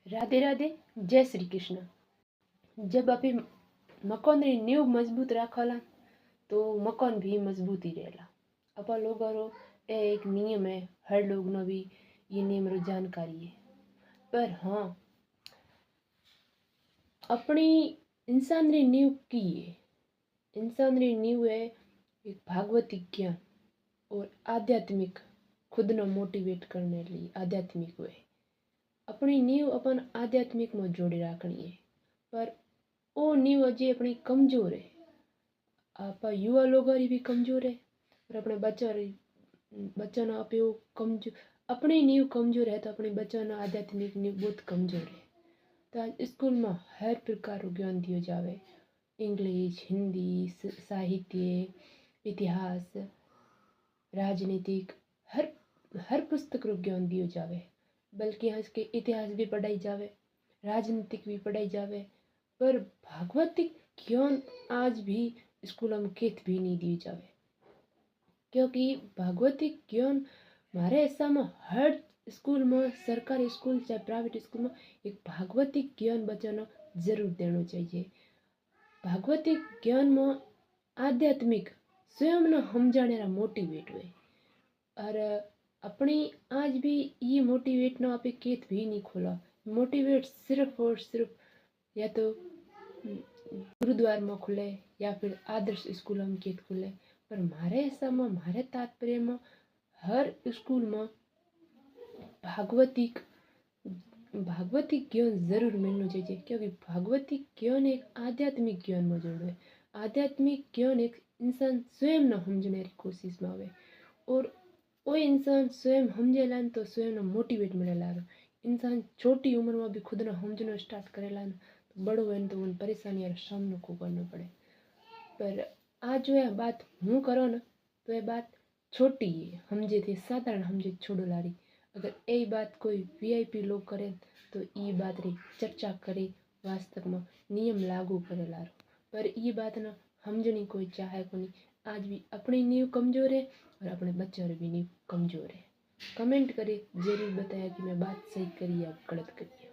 राधे राधे। जय श्री कृष्ण। जब अभी मकान री नींव मजबूत रखला तो मकान भी मजबूत ही रहेला। अपा लोगों रो एक नियम है, हर लोग नो भी ये नियम रो जानकारी है। पर हाँ, अपनी इंसान री नींव की है। इंसान री नींव है एक भागवती ज्ञान और आध्यात्मिक खुद न मोटिवेट करने लिए आध्यात्मिक है। अपनी नींव अपन आध्यात्मिक में जोड़ी रखनी है। पर वो नींव अजी अपनी कमजोर है। आप युवा लोग भी कमजोर है और अपने बच्चों ना आप कमजोर अपनी नींव कमजोर है तो अपने बच्चों ना आध्यात्मिक नींव बहुत कमजोर है। तो आज स्कूल में हर प्रकार ज्ञान दियो जावे, इंग्लिश, हिंदी, साहित्य, इतिहास, राजनीतिक, हर हर पुस्तक रो ज्ञान दियो जावे। बल्कि आज के इतिहास भी पढ़ाई जावे, राजनीतिक भी पढ़ाई जावे। पर भागवतिक ज्ञान आज भी स्कूलों में केत भी नहीं दी जावे, क्योंकि भागवतिक ज्ञान हमारे ऐसा में हर स्कूल में, सरकारी स्कूल चाहे प्राइवेट स्कूल में, एक भागवतिक ज्ञान बच्चों ने जरूर देना चाहिए। भागवतिक ज्ञान में आध्यात्मिक स्वयं न समझाने रा मोटिवेट हुए। और अपनी आज भी ये मोटिवेट ना आप केत भी नहीं खोला। मोटिवेट सिर्फ और सिर्फ या तो गुरुद्वार में खुले या फिर आदर्श स्कूल में केत खुले। पर मारे ऐसा में, मारे तात्पर्य में हर स्कूल में भागवतिक ज्ञान जरूर मिलना चाहिए, क्योंकि भागवतिक ज्ञान एक आध्यात्मिक ज्ञान में जोड़ो है। आध्यात्मिक ज्ञान एक इंसान स्वयं न समझने की कोशिश में आवे और वो इंसान स्वयं समझेला तो स्वयं मोटिवेट मिलेला। इंसान छोटी उम्र में भी खुद ने समझना स्टार्ट करेला तो बड़ो हुए तो उन परेशानी रो सामनो को करना पड़े। पर आज जो है बात हूँ करो ना तो ये बात छोटी है, समझे थे साधारण समझे छोड़ो लारी। अगर यही बात कोई वीआईपी लोग करे तो ये बात री चर्चा करे, वास्तव में नियम लागू करे लारो। पर ये बात ना समझनी कोई चाहे को नहीं। आज भी अपनी नींव कमजोर है और अपने बच्चों भी नींव कमजोर है। कमेंट करे, जरूर बताया कि मैं बात सही करी या गलत करी।